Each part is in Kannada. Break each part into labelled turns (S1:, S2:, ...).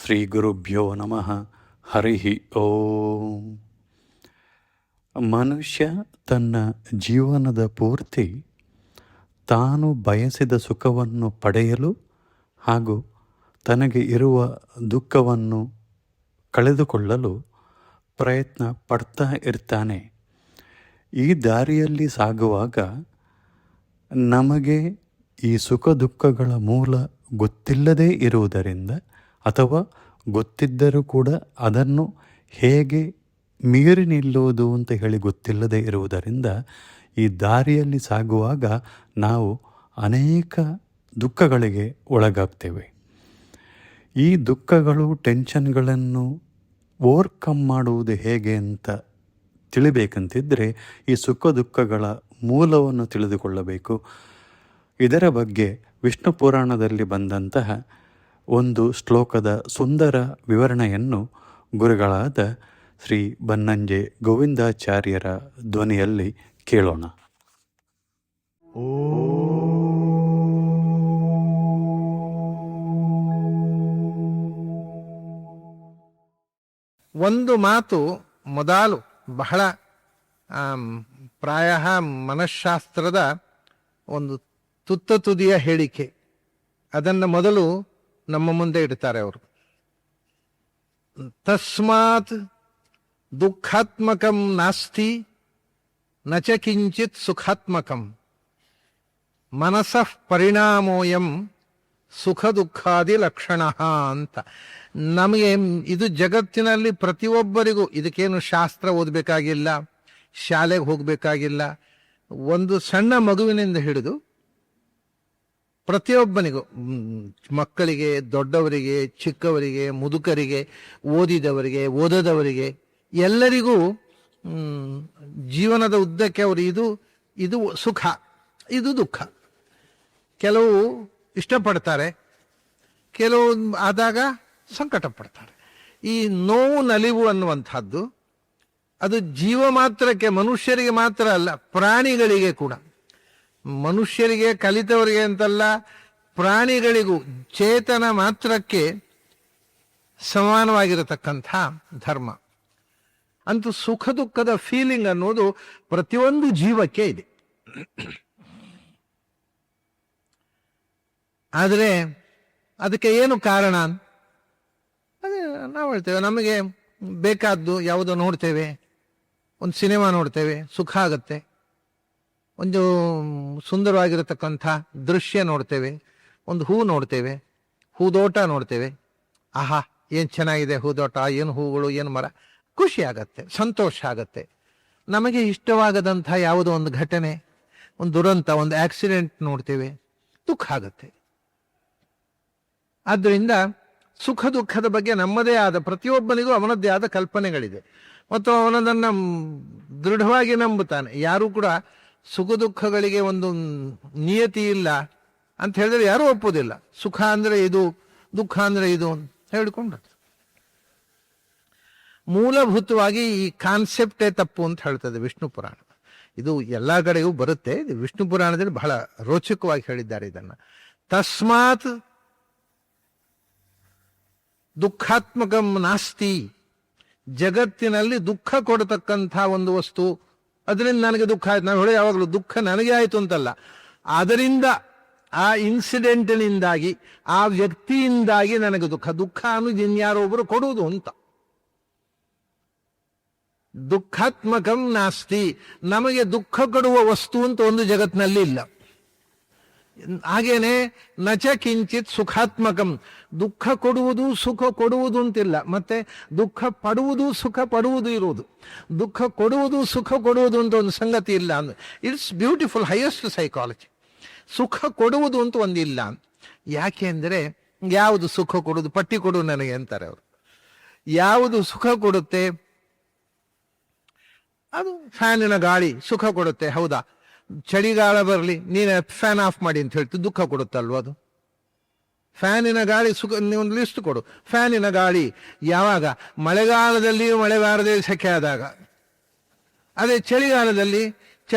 S1: ಶ್ರೀ ಗುರುಭ್ಯೋ ನಮಃ. ಹರಿ ಓಂ. ಮನುಷ್ಯ ತನ್ನ ಜೀವನದ ಪೂರ್ತಿ ತಾನು ಬಯಸಿದ ಸುಖವನ್ನು ಪಡೆಯಲು ಹಾಗೂ ತನಗೆ ಇರುವ ದುಃಖವನ್ನು ಕಳೆದುಕೊಳ್ಳಲು ಪ್ರಯತ್ನ ಪಡ್ತಾ ಇರ್ತಾನೆ. ಈ ದಾರಿಯಲ್ಲಿ ಸಾಗುವಾಗ ನಮಗೆ ಈ ಸುಖ ದುಃಖಗಳ ಮೂಲ ಗೊತ್ತಿಲ್ಲದೇ ಇರುವುದರಿಂದ ಅಥವಾ ಗೊತ್ತಿದ್ದರೂ ಕೂಡ ಅದನ್ನು ಹೇಗೆ ಮೀರಿ ನಿಲ್ಲುವುದು ಅಂತ ಹೇಳಿ ಗೊತ್ತಿಲ್ಲದೇ ಇರುವುದರಿಂದ ಈ ದಾರಿಯಲ್ಲಿ ಸಾಗುವಾಗ ನಾವು ಅನೇಕ ದುಃಖಗಳಿಗೆ ಒಳಗಾಗ್ತೇವೆ. ಈ ದುಃಖಗಳು, ಟೆನ್ಷನ್ಗಳನ್ನು ಓವರ್ಕಮ್ ಮಾಡುವುದು ಹೇಗೆ ಅಂತ ತಿಳಿಬೇಕಂತಿದ್ದರೆ ಈ ಸುಖ ದುಃಖಗಳ ಮೂಲವನ್ನು ತಿಳಿದುಕೊಳ್ಳಬೇಕು. ಇದರ ಬಗ್ಗೆ ವಿಷ್ಣು ಪುರಾಣದಲ್ಲಿ ಬಂದಂತಹ ಒಂದು ಶ್ಲೋಕದ ಸುಂದರ ವಿವರಣೆಯನ್ನು ಗುರುಗಳಾದ ಶ್ರೀ ಬನ್ನಂಜೆ ಗೋವಿಂದಾಚಾರ್ಯರ ಧ್ವನಿಯಲ್ಲಿ ಕೇಳೋಣ.
S2: ಒಂದು ಮಾತು ಮೊದಲು ಬಹಳ ಪ್ರಾಯ ಮನಃಶಾಸ್ತ್ರದ ಒಂದು ತುತ್ತ ತುದಿಯ ಹೇಳಿಕೆ. ಅದನ್ನು ಮೊದಲು ನಮ್ಮ ಮುಂದೆ ಇಡ್ತಾರೆ ಅವರು. ತಸ್ಮಾತ್ ದುಃಖಾತ್ಮಕಂ ನಾಸ್ತಿ ನಚ ಕಿಂಚಿತ್ ಸುಖಾತ್ಮಕಂ ಮನಸಃ ಪರಿಣಾಮೋಯಂ ಸುಖ ದುಃಖಾದಿ ಲಕ್ಷಣ ಅಂತ. ನಮಗೆ ಇದು ಜಗತ್ತಿನಲ್ಲಿ ಪ್ರತಿಯೊಬ್ಬರಿಗೂ, ಇದಕ್ಕೇನು ಶಾಸ್ತ್ರ ಓದಬೇಕಾಗಿಲ್ಲ, ಶಾಲೆಗೆ ಹೋಗಬೇಕಾಗಿಲ್ಲ. ಒಂದು ಸಣ್ಣ ಮಗುವಿನಿಂದ ಹಿಡಿದು ಪ್ರತಿಯೊಬ್ಬನಿಗೂ, ಮಕ್ಕಳಿಗೆ, ದೊಡ್ಡವರಿಗೆ, ಚಿಕ್ಕವರಿಗೆ, ಮುದುಕರಿಗೆ, ಓದಿದವರಿಗೆ, ಓದದವರಿಗೆ, ಎಲ್ಲರಿಗೂ ಜೀವನದ ಉದ್ದಕ್ಕೆ ಅವರು ಇದು ಸುಖ, ಇದು ದುಃಖ. ಕೆಲವು ಇಷ್ಟಪಡ್ತಾರೆ, ಕೆಲವು ಆದಾಗ ಸಂಕಟ ಪಡ್ತಾರೆ. ಈ ನೋವು ನಲಿವು ಅನ್ನುವಂಥದ್ದು ಅದು ಜೀವ ಮಾತ್ರಕ್ಕೆ, ಮನುಷ್ಯರಿಗೆ ಮಾತ್ರ ಅಲ್ಲ, ಪ್ರಾಣಿಗಳಿಗೆ ಕೂಡ. ಮನುಷ್ಯರಿಗೆ, ಕಲಿತವರಿಗೆ ಅಂತಲ್ಲ, ಪ್ರಾಣಿಗಳಿಗೂ ಚೇತನ ಮಾತ್ರಕ್ಕೆ ಸಮಾನವಾಗಿರತಕ್ಕಂಥ ಧರ್ಮ. ಅಂತೂ ಸುಖ ದುಃಖದ ಫೀಲಿಂಗ್ ಅನ್ನೋದು ಪ್ರತಿಯೊಂದು ಜೀವಕ್ಕೆ ಇದೆ. ಆದರೆ ಅದಕ್ಕೆ ಏನು ಕಾರಣ? ಅದೇ ನಾವು ಹೇಳ್ತೇವೆ, ನಮಗೆ ಬೇಕಾದ್ದು ಯಾವುದೋ ನೋಡ್ತೇವೆ, ಒಂದು ಸಿನಿಮಾ ನೋಡ್ತೇವೆ, ಸುಖ ಆಗತ್ತೆ. ಒಂದು ಸುಂದರವಾಗಿರತಕ್ಕಂಥ ದೃಶ್ಯ ನೋಡ್ತೇವೆ, ಒಂದು ಹೂ ನೋಡ್ತೇವೆ, ಹೂದೋಟ ನೋಡ್ತೇವೆ, ಆಹಾ ಏನು ಚೆನ್ನಾಗಿದೆ ಹೂದೋಟ, ಏನು ಹೂಗಳು, ಏನು ಮರ, ಖುಷಿ ಆಗತ್ತೆ, ಸಂತೋಷ ಆಗತ್ತೆ. ನಮಗೆ ಇಷ್ಟವಾಗದಂಥ ಯಾವುದೋ ಒಂದು ಘಟನೆ, ಒಂದು ದುರಂತ, ಒಂದು ಆಕ್ಸಿಡೆಂಟ್ ನೋಡ್ತೇವೆ, ದುಃಖ ಆಗತ್ತೆ. ಆದ್ದರಿಂದ ಸುಖ ದುಃಖದ ಬಗ್ಗೆ ನಮ್ಮದೇ ಆದ, ಪ್ರತಿಯೊಬ್ಬನಿಗೂ ಅವನದ್ದೇ ಆದ ಕಲ್ಪನೆಗಳಿದೆ ಮತ್ತು ಅವನದನ್ನು ದೃಢವಾಗಿ ನಂಬುತ್ತಾನೆ. ಯಾರೂ ಕೂಡ ಸುಖ ದುಃಖಗಳಿಗೆ ಒಂದು ನಿಯತಿ ಇಲ್ಲ ಅಂತ ಹೇಳಿದ್ರೆ ಯಾರೂ ಒಪ್ಪೋದಿಲ್ಲ. ಸುಖ ಅಂದ್ರೆ ಇದು, ದುಃಖ ಅಂದ್ರೆ ಇದು ಹೇಳಿಕೊಂಡು ಮೂಲಭೂತವಾಗಿ ಈ ಕಾನ್ಸೆಪ್ಟೇ ತಪ್ಪು ಅಂತ ಹೇಳ್ತದೆ ವಿಷ್ಣು ಪುರಾಣ. ಇದು ಎಲ್ಲ ಕಡೆಗೂ ಬರುತ್ತೆ. ಇದು ವಿಷ್ಣು ಪುರಾಣದಲ್ಲಿ ಬಹಳ ರೋಚಕವಾಗಿ ಹೇಳಿದ್ದಾರೆ ಇದನ್ನ. ತಸ್ಮಾತ್ ದುಃಖಾತ್ಮಕಂ ನಾಸ್ತಿ, ಜಗತ್ತಿನಲ್ಲಿ ದುಃಖ ಕೊಡತಕ್ಕಂಥ ಒಂದು ವಸ್ತು, ಅದರಿಂದ ನನಗೆ ದುಃಖ ಆಯ್ತು. ನಾವು ಹೇಳೋ ಯಾವಾಗಲೂ ದುಃಖ ನನಗೆ ಆಯಿತು ಅಂತಲ್ಲ, ಅದರಿಂದ, ಆ ಇನ್ಸಿಡೆಂಟಿನಿಂದಾಗಿ, ಆ ವ್ಯಕ್ತಿಯಿಂದಾಗಿ ನನಗೆ ದುಃಖ. ದುಃಖ ಅನ್ನೋದು ಇನ್ಯಾರೊಬ್ಬರು ಕೊಡುವುದು ಅಂತ. ದುಃಖಾತ್ಮಕಂ ನಾಸ್ತಿ, ನಮಗೆ ದುಃಖ ಕೊಡುವ ವಸ್ತು ಅಂತ ಒಂದು ಜಗತ್ತಿನಲ್ಲಿ ಇಲ್ಲ. ಹಾಗೇನೆ ನಚ ಕಿಂಚಿತ್ ಸುಖಾತ್ಮಕಂ, ದುಃಖ ಕೊಡುವುದು ಸುಖ ಕೊಡುವುದು ಅಂತಿಲ್ಲ. ಮತ್ತೆ ದುಃಖ ಪಡುವುದು ಸುಖ ಪಡುವುದು ಇರುವುದು, ದುಃಖ ಕೊಡುವುದು ಸುಖ ಕೊಡುವುದು ಅಂತ ಒಂದು ಸಂಗತಿ ಇಲ್ಲ. It's beautiful, highest psychology. ಸುಖ ಕೊಡುವುದು ಅಂತ ಒಂದಿಲ್ಲ. ಯಾಕೆ ಅಂದರೆ, ಯಾವುದು ಸುಖ ಕೊಡುವುದು, ಪಟ್ಟಿ ಕೊಡು ನನಗೆ ಅಂತಾರೆ ಅವರು. ಯಾವುದು ಸುಖ ಕೊಡುತ್ತೆ? ಅದು ಫ್ಯಾನಿನ ಗಾಳಿ ಸುಖ ಕೊಡುತ್ತೆ, ಹೌದಾ? ಚಳಿಗಾಲ ಬರಲಿ, ನೀನು ಫ್ಯಾನ್ ಆಫ್ ಮಾಡಿ ಅಂತ ಹೇಳ್ತು, ದುಃಖ ಕೊಡುತ್ತಲ್ವ ಅದು? ಫ್ಯಾನಿನ ಗಾಳಿ ಸುಖ, ಒಂದು ಲಿಸ್ಟ್ ಕೊಡು. ಫ್ಯಾನಿನ ಗಾಳಿ ಯಾವಾಗ? ಮಳೆಗಾಲದಲ್ಲಿ ಮಳೆ ಬಾರದೆ ಸೆಕೆ ಆದಾಗ. ಅದೇ ಚಳಿಗಾಲದಲ್ಲಿ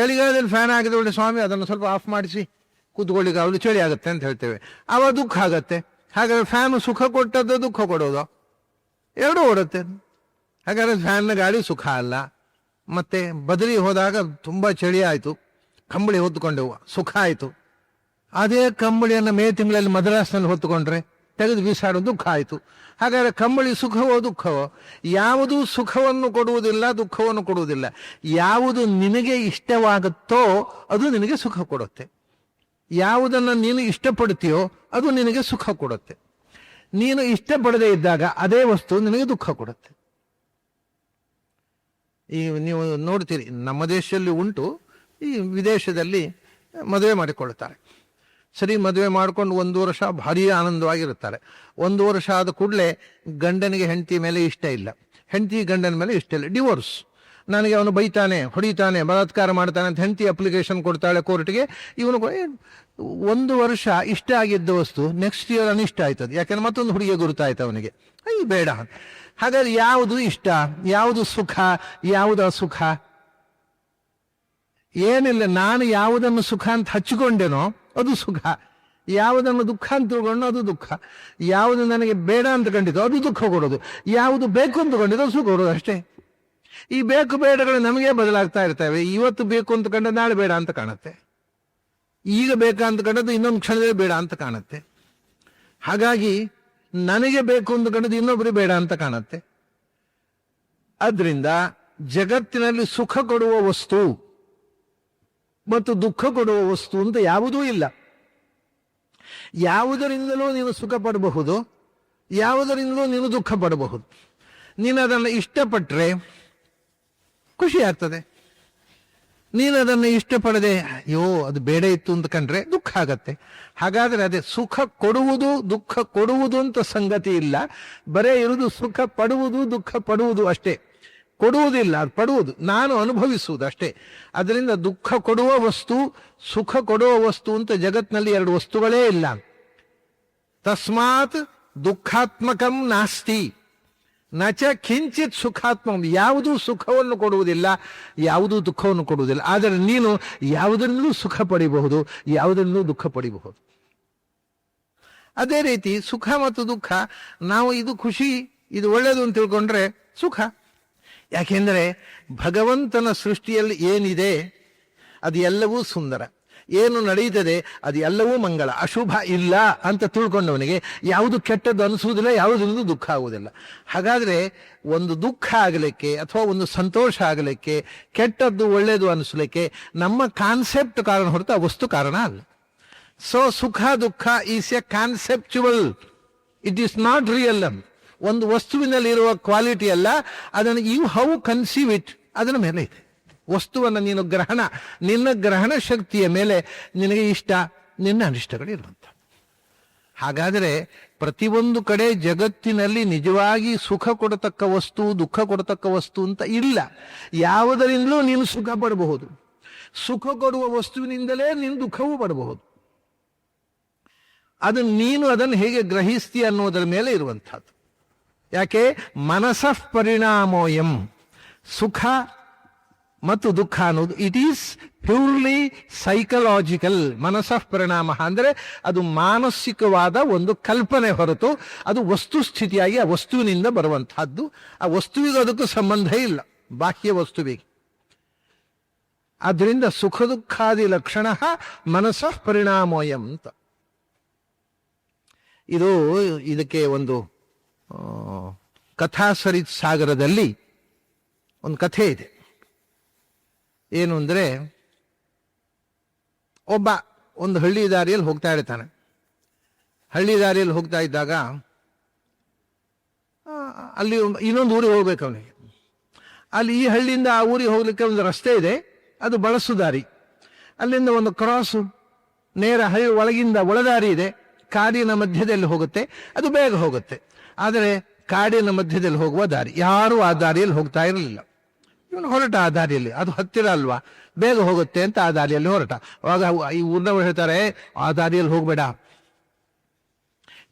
S2: ಫ್ಯಾನ್ ಆಗಿದ ಒಳ್ಳೆ, ಸ್ವಾಮಿ ಅದನ್ನು ಸ್ವಲ್ಪ ಆಫ್ ಮಾಡಿಸಿ ಕೂತ್ಕೊಳ್ಳಿಕ್ಕೆ, ಅವಳು ಚಳಿ ಆಗುತ್ತೆ ಅಂತ ಹೇಳ್ತೇವೆ, ಆವಾಗ ದುಃಖ ಆಗತ್ತೆ. ಹಾಗಾದ್ರೆ ಫ್ಯಾನು ಸುಖ ಕೊಟ್ಟದ್ದು ದುಃಖ ಕೊಡೋದು? ಎರಡೂ ಓಡುತ್ತೆ. ಹಾಗಾದ್ರೆ ಫ್ಯಾನ್ನ ಗಾಳಿ ಸುಖ ಅಲ್ಲ. ಮತ್ತೆ ಬದರಿ ಹೋದಾಗ ತುಂಬ ಚಳಿ ಆಯಿತು, ಕಂಬಳಿ ಹೊತ್ತುಕೊಂಡೆವು, ಸುಖ ಆಯಿತು. ಅದೇ ಕಂಬಳಿಯನ್ನು ಮೇ ತಿಂಗಳಲ್ಲಿ ಮದ್ರಾಸ್ನಲ್ಲಿ ಹೊತ್ತುಕೊಂಡ್ರೆ ತೆಗೆದು ಬೀಸಾಡೋ ದುಃಖ ಆಯಿತು. ಹಾಗಾದರೆ ಕಂಬಳಿ ಸುಖವೋ ದುಃಖವೋ? ಯಾವುದೂ ಸುಖವನ್ನು ಕೊಡುವುದಿಲ್ಲ, ದುಃಖವನ್ನು ಕೊಡುವುದಿಲ್ಲ. ಯಾವುದು ನಿನಗೆ ಇಷ್ಟವಾಗುತ್ತೋ ಅದು ನಿನಗೆ ಸುಖ ಕೊಡುತ್ತೆ. ಯಾವುದನ್ನು ನೀನು ಇಷ್ಟಪಡ್ತೀಯೋ ಅದು ನಿನಗೆ ಸುಖ ಕೊಡುತ್ತೆ. ನೀನು ಇಷ್ಟಪಡದೇ ಇದ್ದಾಗ ಅದೇ ವಸ್ತು ನಿನಗೆ ದುಃಖ ಕೊಡುತ್ತೆ. ಈ ನೀವು ನೋಡ್ತೀರಿ, ನಮ್ಮ ದೇಶದಲ್ಲಿ ಉಂಟು, ಈ ವಿದೇಶದಲ್ಲಿ ಮದುವೆ ಮಾಡಿಕೊಳ್ಳುತ್ತಾರೆ. ಸರಿ, ಮದುವೆ ಮಾಡ್ಕೊಂಡು 1 ವರ್ಷ ಭಾರೀ ಆನಂದವಾಗಿರುತ್ತಾರೆ. 1 ವರ್ಷ ಆದ ಕೂಡಲೇ ಗಂಡನಿಗೆ ಹೆಂಡತಿ ಮೇಲೆ ಇಷ್ಟ ಇಲ್ಲ, ಹೆಂಡತಿ ಗಂಡನ ಮೇಲೆ ಇಷ್ಟ ಇಲ್ಲ, ಡಿವೋರ್ಸ್. ನನಗೆ ಅವನು ಬೈತಾನೆ, ಹೊಡಿತಾನೆ, ಬಲಾತ್ಕಾರ ಮಾಡ್ತಾನೆ ಅಂತ ಹೆಂಡತಿ ಅಪ್ಲಿಕೇಶನ್ ಕೊಡ್ತಾಳೆ ಕೋರ್ಟ್ಗೆ. ಇವನು 1 ವರ್ಷ ಇಷ್ಟ ಆಗಿದ್ದ ವಸ್ತು ನೆಕ್ಸ್ಟ್ ಇಯರ್ ಅನಿಷ್ಟ ಆಯ್ತದೆ. ಯಾಕೆಂದ್ರೆ ಮತ್ತೊಂದು ಹುಡುಗಿಗೆ ಗುರುತಾಯ್ತು ಅವನಿಗೆ, ಬೇಡ. ಹಾಗಾದ್ರೆ ಯಾವುದು ಇಷ್ಟ, ಯಾವುದು ಸುಖ, ಯಾವುದು ಅಸುಖ? ಏನಿಲ್ಲ, ನಾನು ಯಾವುದನ್ನು ಸುಖ ಅಂತ ಹಚ್ಚಿಕೊಂಡೇನೋ ಅದು ಸುಖ, ಯಾವುದನ್ನು ದುಃಖ ಅಂತ ತಿಳ್ಕೊಂಡು ಅದು ದುಃಖ, ಯಾವುದು ನನಗೆ ಬೇಡ ಅಂತ ಕಂಡಿತು ಅದು ದುಃಖ ಕೊಡೋದು, ಯಾವುದು ಬೇಕು ಅಂತ ಕೊಂಡಿದ್ದು ಅದು ಸುಖ ಕೊಡೋದು ಅಷ್ಟೇ. ಈ ಬೇಕು ಬೇಡಗಳು ನಮಗೆ ಬದಲಾಗ್ತಾ ಇರ್ತವೆ. ಇವತ್ತು ಬೇಕು ಅಂತ ಕಂಡ ನಾಳೆ ಬೇಡ ಅಂತ ಕಾಣುತ್ತೆ, ಈಗ ಬೇಕಾ ಅಂತ ಕಂಡದ್ದು ಇನ್ನೊಂದು ಕ್ಷಣದಲ್ಲಿ ಬೇಡ ಅಂತ ಕಾಣುತ್ತೆ. ಹಾಗಾಗಿ ನನಗೆ ಬೇಕು ಅಂತ ಕಂಡದ್ದು ಇನ್ನೊಬ್ಬರಿಗೆ ಬೇಡ ಅಂತ ಕಾಣುತ್ತೆ. ಆದ್ರಿಂದ ಜಗತ್ತಿನಲ್ಲಿ ಸುಖ ಕೊಡುವ ವಸ್ತು ಮತ್ತು ದುಃಖ ಕೊಡುವ ವಸ್ತು ಅಂತ ಯಾವುದೂ ಇಲ್ಲ. ಯಾವುದರಿಂದಲೂ ನೀನು ಸುಖ ಪಡಬಹುದು, ಯಾವುದರಿಂದಲೂ ನೀನು ದುಃಖ ಪಡಬಹುದು. ನೀನು ಅದನ್ನು ಇಷ್ಟಪಟ್ಟರೆ ಖುಷಿ ಆಗ್ತದೆ. ನೀನು ಅದನ್ನು ಇಷ್ಟಪಡದೆ ಅಯ್ಯೋ ಅದು ಬೇಡ ಇತ್ತು ಅಂತ ಕಂಡ್ರೆ ದುಃಖ ಆಗತ್ತೆ. ಹಾಗಾದ್ರೆ ಅದೇ ಸುಖ ಕೊಡುವುದು ದುಃಖ ಕೊಡುವುದು ಅಂತ ಸಂಗತಿ ಇಲ್ಲ. ಬರೇ ಇರುವುದು ಸುಖ ಪಡುವುದು ದುಃಖ ಪಡುವುದು ಅಷ್ಟೇ. ಕೊಡುವುದಿಲ್ಲ, ಅದು ಪಡುವುದು, ನಾನು ಅನುಭವಿಸುವುದು ಅಷ್ಟೇ. ಅದರಿಂದ ದುಃಖ ಕೊಡುವ ವಸ್ತು, ಸುಖ ಕೊಡುವ ವಸ್ತು ಅಂತ ಜಗತ್ತಿನಲ್ಲಿ 2 ವಸ್ತುಗಳೇ ಇಲ್ಲ. ತಸ್ಮಾತ್ ದುಃಖಾತ್ಮಕಂ ನಾಸ್ತಿ ನಚ ಕಿಂಚಿತ್ ಸುಖಾತ್ಮಕಂ. ಯಾವುದೂ ಸುಖವನ್ನು ಕೊಡುವುದಿಲ್ಲ, ಯಾವುದೂ ದುಃಖವನ್ನು ಕೊಡುವುದಿಲ್ಲ. ಆದರೆ ನೀನು ಯಾವುದರಿಂದಲೂ ಸುಖ ಪಡಿಬಹುದು, ಯಾವುದರಿಂದಲೂ ದುಃಖ ಪಡಿಬಹುದು. ಅದೇ ರೀತಿ ಸುಖ ಮತ್ತು ದುಃಖ, ನಾವು ಇದು ಖುಷಿ, ಇದು ಒಳ್ಳೆಯದು ಅಂತ ತಿಳ್ಕೊಂಡ್ರೆ ಸುಖ. ಯಾಕೆಂದರೆ ಭಗವಂತನ ಸೃಷ್ಟಿಯಲ್ಲಿ ಏನಿದೆ ಅದು ಎಲ್ಲವೂ ಸುಂದರ, ಏನು ನಡೆಯುತ್ತದೆ ಅದು ಎಲ್ಲವೂ ಮಂಗಳ, ಅಶುಭ ಇಲ್ಲ ಅಂತ ತಿಳ್ಕೊಂಡವನಿಗೆ ಯಾವುದು ಕೆಟ್ಟದ್ದು ಅನಿಸುವುದಿಲ್ಲ, ಯಾವುದರಿಂದ ದುಃಖ ಆಗುವುದಿಲ್ಲ. ಹಾಗಾದರೆ ಒಂದು ದುಃಖ ಆಗಲಿಕ್ಕೆ ಅಥವಾ ಒಂದು ಸಂತೋಷ ಆಗಲಿಕ್ಕೆ, ಕೆಟ್ಟದ್ದು ಒಳ್ಳೆಯದು ಅನಿಸ್ಲಿಕ್ಕೆ ನಮ್ಮ ಕಾನ್ಸೆಪ್ಟ್ ಕಾರಣ ಹೊರತು ಆ ವಸ್ತು ಕಾರಣ ಅಲ್ಲ. ಸೊ ಸುಖ ದುಃಖ is A conceptual, it is not real. ಒಂದು ವಸ್ತುವಿನಲ್ಲಿ ಇರುವ ಕ್ವಾಲಿಟಿ ಅಲ್ಲ, ಅದನ್ನು ಯು ಹೌ ಕನ್ಸೀವ್ ಇಟ್ ಅದರ ಮೇಲೆ ಇದೆ. ವಸ್ತುವನ್ನು ನೀನು ನಿನ್ನ ಗ್ರಹಣ ಶಕ್ತಿಯ ಮೇಲೆ ನಿನಗೆ ಇಷ್ಟ, ನಿನ್ನ ಅನಿಷ್ಟಗಳಿರುವಂಥ. ಹಾಗಾದರೆ ಪ್ರತಿಯೊಂದು ಕಡೆ ಜಗತ್ತಿನಲ್ಲಿ ನಿಜವಾಗಿ ಸುಖ ಕೊಡತಕ್ಕ ವಸ್ತು ದುಃಖ ಕೊಡತಕ್ಕ ವಸ್ತು ಅಂತ ಇಲ್ಲ. ಯಾವುದರಿಂದಲೂ ನೀನು ಸುಖ ಪಡಬಹುದು, ಸುಖ ಕೊಡುವ ವಸ್ತುವಿನಿಂದಲೇ ನೀನು ದುಃಖವೂ ಪಡಬಹುದು. ಅದು ನೀನು ಅದನ್ನು ಹೇಗೆ ಗ್ರಹಿಸ್ತೀಯ ಅನ್ನೋದರ ಮೇಲೆ ಇರುವಂಥದ್ದು. ಯಾಕೆ? ಮನಸಃ ಪರಿಣಾಮೋಯಂ. ಸುಖ ಮತ್ತು ದುಃಖ ಅನ್ನೋದು ಇಟ್ ಈಸ್ ಪ್ಯೂರ್ಲಿ ಸೈಕಲಾಜಿಕಲ್. ಮನಸಃ ಪರಿಣಾಮ ಅಂದರೆ ಅದು ಮಾನಸಿಕವಾದ ಒಂದು ಕಲ್ಪನೆ ಹೊರತು ಅದು ವಸ್ತುಸ್ಥಿತಿಯಾಗಿ ಆ ವಸ್ತುವಿನಿಂದ ಬರುವಂತಹದ್ದು. ಆ ವಸ್ತುವಿಗೆ ಅದಕ್ಕೂ ಸಂಬಂಧ ಇಲ್ಲ, ಬಾಹ್ಯ ವಸ್ತುವಿಗೆ. ಆದ್ದರಿಂದ ಸುಖ ದುಃಖಾದಿ ಲಕ್ಷಣ ಮನಸಃ ಪರಿಣಾಮೋಯಂ ಅಂತ. ಇದಕ್ಕೆ ಒಂದು ಕಥಾಸರಿತ್ ಸಾಗರದಲ್ಲಿ ಒಂದು ಕಥೆ ಇದೆ. ಏನು ಅಂದರೆ, ಒಂದು ಹಳ್ಳಿ ದಾರಿಯಲ್ಲಿ ಹೋಗ್ತಾ ಇರ್ತಾನೆ. ಹಳ್ಳಿ ದಾರಿಯಲ್ಲಿ ಹೋಗ್ತಾ ಇದ್ದಾಗ ಅಲ್ಲಿ ಇನ್ನೊಂದು ಊರಿಗೆ ಹೋಗ್ಬೇಕು ಅವನಿಗೆ. ಅಲ್ಲಿ ಈ ಹಳ್ಳಿಯಿಂದ ಆ ಊರಿಗೆ ಹೋಗ್ಲಿಕ್ಕೆ ಒಂದು ರಸ್ತೆ ಇದೆ, ಅದು ಬಳಸು ದಾರಿ. ಅಲ್ಲಿಂದ ಒಂದು ಕ್ರಾಸು ನೇರ ಹಳ್ಳಿ ಒಳಗಿಂದ ಒಳದಾರಿ ಇದೆ, ಕಾಡಿನ ಮಧ್ಯದಲ್ಲಿ ಹೋಗುತ್ತೆ, ಅದು ಬೇಗ ಹೋಗುತ್ತೆ. ಆದರೆ ಕಾಡಿನ ಮಧ್ಯದಲ್ಲಿ ಹೋಗುವ ದಾರಿ, ಯಾರೂ ಆ ದಾರಿಯಲ್ಲಿ ಹೋಗ್ತಾ ಇರಲಿಲ್ಲ. ಇವನು ಹೊರಟ ಆ ದಾರಿಯಲ್ಲಿ, ಅದು ಹತ್ತಿರ ಅಲ್ವಾ, ಬೇಗ ಹೋಗುತ್ತೆ ಅಂತ ಆ ದಾರಿಯಲ್ಲಿ ಹೊರಟ. ಅವಾಗ ಈ ಊರಿನವರು ಹೇಳ್ತಾರೆ, ಆ ದಾರಿಯಲ್ಲಿ ಹೋಗ್ಬೇಡ.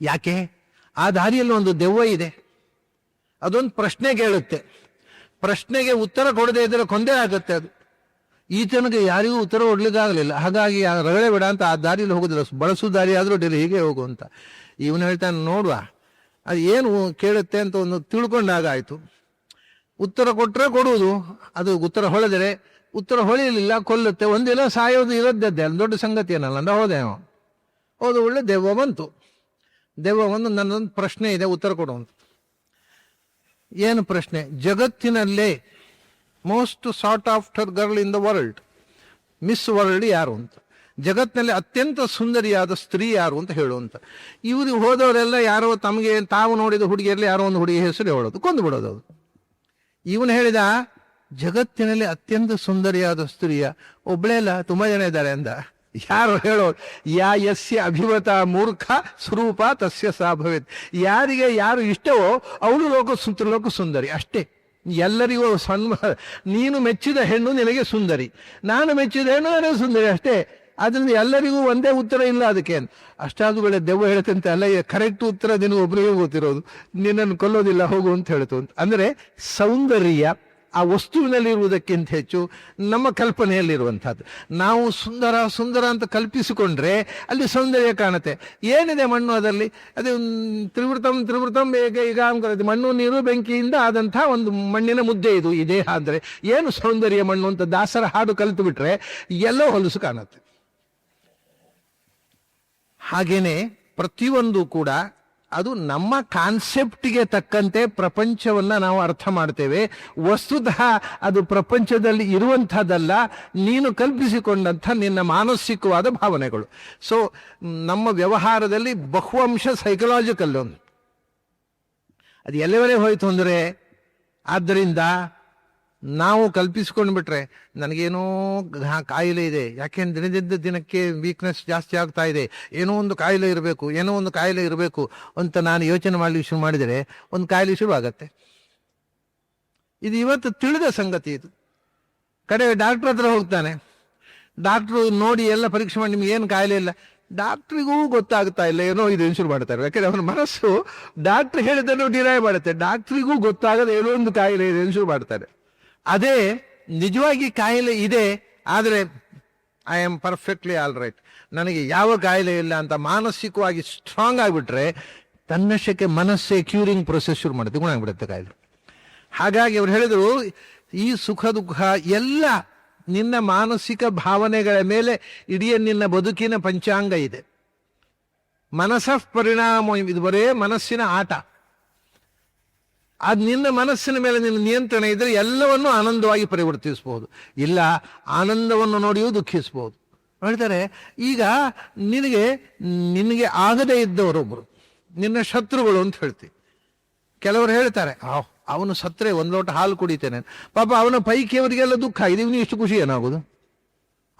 S2: ಯಾಕೆ? ಆ ದಾರಿಯಲ್ಲಿ ಒಂದು ದೆವ್ವ ಇದೆ, ಅದೊಂದು ಪ್ರಶ್ನೆ ಕೇಳುತ್ತೆ. ಪ್ರಶ್ನೆಗೆ ಉತ್ತರ ಕೊಡದೇ ಇದ್ರೆ ಕೊಂದೇ ಆಗುತ್ತೆ ಅದು. ಈತನಿಗೆ ಯಾರಿಗೂ ಉತ್ತರ ಕೊಡ್ಲಿಕ್ಕಾಗಲಿಲ್ಲ. ಹಾಗಾಗಿ ರಗಳೆ ಬೇಡ ಅಂತ ಆ ದಾರಿಯಲ್ಲಿ ಹೋಗೋದಿಲ್ಲ, ಬಳಸು ದಾರಿ ಆದರೂ ಡೈಲಿ ಹೀಗೆ ಹೋಗು ಅಂತ. ಇವನು ಹೇಳ್ತಾನೆ, ನೋಡುವ ಅದು ಏನು ಕೇಳುತ್ತೆ ಅಂತ ಒಂದು ತಿಳ್ಕೊಂಡಾಗ ಆಯಿತು. ಉತ್ತರ ಕೊಟ್ಟರೆ ಕೊಡುವುದು, ಅದು ಉತ್ತರ ಹೊಳೆದರೆ, ಉತ್ತರ ಹೊಳೆಯಲಿಲ್ಲ ಕೊಲ್ಲುತ್ತೆ. ಒಂದಿಲ್ಲ ಸಾಯೋದು ಇರೋದ್ದೇ ಅಲ್ಲಿ ದೊಡ್ಡ ಸಂಗತಿ ಏನಲ್ಲ ಅಂದ ಹೋದೆ ಅವ. ಹೌದು, ಒಳ್ಳೆ ದೆವ್ವ ಬಂತು. ದೆವ್ವ ಒಂದು ನನ್ನೊಂದು ಪ್ರಶ್ನೆ ಇದೆ, ಉತ್ತರ ಕೊಡುವಂತ. ಏನು ಪ್ರಶ್ನೆ? ಜಗತ್ತಿನಲ್ಲೇ most sort after girl in the world, miss world ಯಾರು ಅಂತ, ಜಗತ್ತಿನಲ್ಲಿ ಅತ್ಯಂತ ಸುಂದರಿಯಾದ ಸ್ತ್ರೀ ಯಾರು ಅಂತ ಹೇಳುವಂತ. ಇವರು ಹೋದವರೆಲ್ಲ ಯಾರೋ ತಮಗೆ ತಾವು ನೋಡಿದ ಹುಡುಗಿಯರಲ್ಲಿ ಯಾರೋ ಒಂದು ಹುಡುಗಿ ಹೆಸರು ಹೇಳೋದು, ಕೊಂದು ಬಿಡೋದು. ಅದು ಇವನು ಹೇಳಿದ ಜಗತ್ತಿನಲ್ಲಿ ಅತ್ಯಂತ ಸುಂದರಿಯಾದ ಸ್ತ್ರೀಯ ಒಬ್ಬಳೇ ಅಲ್ಲ, ತುಂಬಾ ಜನ ಇದ್ದಾರೆ ಅಂದ. ಯಾರು ಹೇಳೋರು? ಯಸ್ಯ ಅಭಿಮತ ಮೂರ್ಖ ಸ್ವರೂಪ ತಸ್ಯ ಸಾ ಭವೇತ್. ಯಾರಿಗೆ ಯಾರು ಇಷ್ಟವೋ ಅವಳು ಲೋಕ ಸುಂದರಿ ಅಷ್ಟೇ. ಎಲ್ಲರಿಗೂ ನೀನು ಮೆಚ್ಚಿದ ಹೆಣ್ಣು ನಿನಗೆ ಸುಂದರಿ, ನಾನು ಮೆಚ್ಚಿದ ಹೆಣ್ಣು ನನಗೆ ಸುಂದರಿ ಅಷ್ಟೇ. ಅದರಿಂದ ಎಲ್ಲರಿಗೂ ಒಂದೇ ಉತ್ತರ ಇಲ್ಲ ಅದಕ್ಕೆ. ಅಷ್ಟಾದ ವೇಳೆ ದೆವ್ವ ಹೇಳುತ್ತಂತೆ, ಅಲ್ಲ ಕರೆಕ್ಟ್ ಉತ್ತರ ನಿನಗೆ ಒಬ್ಬರಿಗೆ ಗೊತ್ತಿರೋದು, ನಿನ್ನನ್ನು ಕೊಲ್ಲೋದಿಲ್ಲ ಹೋಗು ಅಂತ ಹೇಳ್ತು ಅಂತ. ಅಂದರೆ ಸೌಂದರ್ಯ ಆ ವಸ್ತುವಿನಲ್ಲಿರುವುದಕ್ಕಿಂತ ಹೆಚ್ಚು ನಮ್ಮ ಕಲ್ಪನೆಯಲ್ಲಿರುವಂಥದ್ದು. ನಾವು ಸುಂದರ ಸುಂದರ ಅಂತ ಕಲ್ಪಿಸಿಕೊಂಡ್ರೆ ಅಲ್ಲಿ ಸೌಂದರ್ಯ ಕಾಣುತ್ತೆ. ಏನಿದೆ ಮಣ್ಣು ಅದರಲ್ಲಿ? ಅದು ತ್ರಿವೃತಂ ಈಗ ಮಣ್ಣು ನೀರು ಬೆಂಕಿಯಿಂದ ಆದಂಥ ಒಂದು ಮಣ್ಣಿನ ಮುದ್ದೆ ಇದು ಈ ದೇಹ. ಅಂದರೆ ಏನು ಸೌಂದರ್ಯ ಮಣ್ಣು ಅಂತ ದಾಸರ ಹಾಡು ಕಲಿತು ಬಿಟ್ರೆ ಎಲ್ಲೋ ಹೊಲಸು ಕಾಣುತ್ತೆ. ಹಾಗೇನೆ ಪ್ರತಿಯೊಂದು ಕೂಡ ಅದು ನಮ್ಮ ಕಾನ್ಸೆಪ್ಟ್ಗೆ ತಕ್ಕಂತೆ ಪ್ರಪಂಚವನ್ನ ನಾವು ಅರ್ಥ ಮಾಡ್ತೇವೆ. ವಸ್ತುತಃ ಅದು ಪ್ರಪಂಚದಲ್ಲಿ ಇರುವಂಥದ್ದಲ್ಲ, ನೀನು ಕಲ್ಪಿಸಿಕೊಂಡಂಥ ನಿನ್ನ ಮಾನಸಿಕವಾದ ಭಾವನೆಗಳು. ಸೊ ನಮ್ಮ ವ್ಯವಹಾರದಲ್ಲಿ ಬಹುವಂಶ ಸೈಕಲಾಜಿಕಲ್ ಒಂದು ಅದು ಎಲ್ಲವೇ ಹೋಯ್ತು ಅಂದರೆ, ಆದ್ದರಿಂದ ನಾವು ಕಲ್ಪಿಸ್ಕೊಂಡು ಬಿಟ್ರೆ ನನಗೇನೋ ಕಾಯಿಲೆ ಇದೆ, ಯಾಕೆಂದ್ರೆ ದಿನದಿಂದ ದಿನಕ್ಕೆ ವೀಕ್ನೆಸ್ ಜಾಸ್ತಿ ಆಗ್ತಾ ಇದೆ, ಏನೋ ಒಂದು ಕಾಯಿಲೆ ಇರಬೇಕು ಅಂತ ನಾನು ಯೋಚನೆ ಮಾಡಲಿಕ್ಕೆ ಶುರು ಮಾಡಿದರೆ ಒಂದು ಕಾಯಿಲೆ ಶುರು ಆಗತ್ತೆ. ಇದು ಇವತ್ತು ತಿಳಿದ ಸಂಗತಿ. ಇದು ಕಡೆ ಡಾಕ್ಟ್ರ್ ಹತ್ರ ಹೋಗ್ತಾನೆ, ಡಾಕ್ಟ್ರು ನೋಡಿ ಎಲ್ಲ ಪರೀಕ್ಷೆ ಮಾಡಿ ನಿಮ್ಗೆ ಏನು ಕಾಯಿಲೆ ಇಲ್ಲ. ಡಾಕ್ಟ್ರಿಗೂ ಗೊತ್ತಾಗ್ತಾ ಇಲ್ಲ, ಏನೋ ಇದು ಶುರು ಮಾಡ್ತಾರೆ. ಯಾಕೆಂದ್ರೆ ಅವನ ಮನಸ್ಸು ಡಾಕ್ಟ್ರ್ ಹೇಳಿದ್ದನ್ನು ಡಿರೈವ್ ಮಾಡುತ್ತೆ. ಡಾಕ್ಟ್ರಿಗೂ ಗೊತ್ತಾಗದೆ ಏನೋ ಒಂದು ಕಾಯಿಲೆ ಇದೆ ಶುರು ಮಾಡ್ತಾರೆ. ಅದೇ ನಿಜವಾಗಿ ಕಾಯಿಲೆ ಇದೆ, ಆದರೆ I am perfectly all right, ನನಗೆ ಯಾವ ಕಾಯಿಲೆ ಇಲ್ಲ ಅಂತ ಮಾನಸಿಕವಾಗಿ ಸ್ಟ್ರಾಂಗ್ ಆಗಿಬಿಟ್ರೆ ತನ್ನಷ್ಟಕ್ಕೆ ಮನಸ್ಸೇ ಕ್ಯೂರಿಂಗ್ ಪ್ರೊಸೆಸ್ ಶುರು ಮಾಡುತ್ತೆ, ಗುಣ ಆಗಿಬಿಡುತ್ತೆ ಕಾಯಿಲೆ. ಹಾಗಾಗಿ ಅವ್ರು ಹೇಳಿದ್ರು, ಈ ಸುಖ ದುಃಖ ಎಲ್ಲ ನಿನ್ನ ಮಾನಸಿಕ ಭಾವನೆಗಳ ಮೇಲೆ ಇಡೀ ನಿನ್ನ ಬದುಕಿನ ಪಂಚಾಂಗ ಇದೆ. ಮನಸ್ಸಃ ಪರಿಣಾಮ, ಇದು ಬರೇ ಮನಸ್ಸಿನ ಆಟ. ಅದು ನಿನ್ನ ಮನಸ್ಸಿನ ಮೇಲೆ ನಿನ್ನ ನಿಯಂತ್ರಣ ಇದ್ರೆ ಎಲ್ಲವನ್ನೂ ಆನಂದವಾಗಿ ಪರಿವರ್ತಿಸಬಹುದು, ಇಲ್ಲ ಆನಂದವನ್ನು ನೋಡಿಯೂ ದುಃಖಿಸಬಹುದು. ಹೇಳ್ತಾರೆ, ಈಗ ನಿನಗೆ ಆಗದೇ ಇದ್ದವರೊಬ್ಬರು ನಿನ್ನ ಶತ್ರುಗಳು ಅಂತ ಹೇಳ್ತೀವಿ. ಕೆಲವರು ಹೇಳ್ತಾರೆ, ಅವನು ಸತ್ರೆ ಒಂದು ಲೋಟ ಹಾಲು ಕುಡಿತೇನೆ, ಪಾಪ ಅವನ ಪೈಕಿಯವರಿಗೆಲ್ಲ ದುಃಖ ಆಗಿದೆ, ಇವನು ಇಷ್ಟು ಖುಷಿ ಏನಾಗೋದು?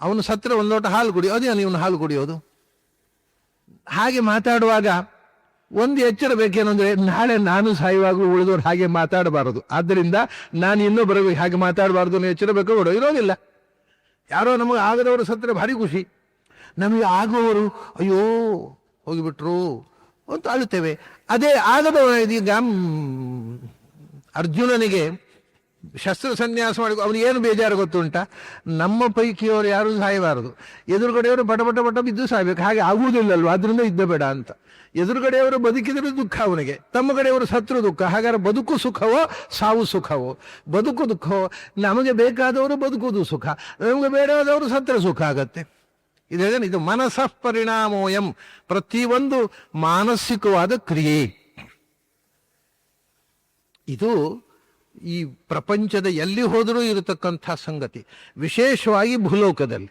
S2: ಅವನು ಸತ್ರೆ ಒಂದು ಲೋಟ ಹಾಲು ಕುಡಿ, ಅದೇನು ಇವನು ಹಾಲು ಕುಡಿಯೋದು? ಹಾಗೆ ಮಾತಾಡುವಾಗ ಒಂದು ಎಚ್ಚರ ಬೇಕೇನಂದ್ರೆ, ನಾಳೆ ನಾನು ಸಾಯುವಾಗಲೂ ಉಳಿದವರು ಹಾಗೆ ಮಾತಾಡಬಾರದು, ಆದ್ದರಿಂದ ನಾನು ಇನ್ನೊಬ್ಬರಿಗೂ ಹಾಗೆ ಮಾತಾಡಬಾರ್ದು ಅನ್ನೋ ಎಚ್ಚರ ಬೇಕೋ ಬಿಡೋ ಇರೋದಿಲ್ಲ. ಯಾರೋ ನಮಗೆ ಆಗದವರು ಸತ್ತರೆ ಭಾರಿ ಖುಷಿ, ನಮಗೆ ಆಗುವವರು ಅಯ್ಯೋ ಹೋಗಿಬಿಟ್ರು ಅಂತ ಅಳುತ್ತೇವೆ. ಅದೇ ಆಗದವರು, ಇದೀಗ ಅರ್ಜುನನಿಗೆ ಶಸ್ತ್ರ ಸನ್ಯಾಸ ಮಾಡಿ ಅವನು ಏನು ಬೇಜಾರು ಗೊತ್ತುಂಟ? ನಮ್ಮ ಪೈಕಿಯವರು ಯಾರು ಸಾಯಬಾರದು, ಎದುರುಗಡೆಯವರು ಬಟ ಬಟ ಬಟ ಬಿದ್ದು ಸಾಯ್ಬೇಕು, ಹಾಗೆ ಆಗುವುದಿಲ್ಲಲ್ವ, ಅದರಿಂದ ಇದ್ದ ಬೇಡ ಅಂತ. ಎದುರುಗಡೆಯವರು ಬದುಕಿದರೂ ದುಃಖ ಅವನಿಗೆ, ತಮ್ಮ ಕಡೆಯವರು ಸತ್ರು ದುಃಖ. ಹಾಗಾದ್ರೆ ಬದುಕು ಸುಖವೋ ಸಾವು ಸುಖವೋ? ಬದುಕು ದುಃಖವೋ? ನಮಗೆ ಬೇಕಾದವರು ಬದುಕುವುದು ಸುಖ, ನಮಗೆ ಬೇಡಾದವರು ಸತ್ರ ಸುಖ ಆಗತ್ತೆ. ಇದು ಮನಸ್ಸಃ ಪರಿಣಾಮೋಯಂ, ಪ್ರತಿಯೊಂದು ಮಾನಸಿಕವಾದ ಕ್ರಿಯೆ. ಇದು ಈ ಪ್ರಪಂಚದ ಎಲ್ಲಿ ಹೋದರೂ ಇರತಕ್ಕಂಥ ಸಂಗತಿ, ವಿಶೇಷವಾಗಿ ಭೂಲೋಕದಲ್ಲಿ.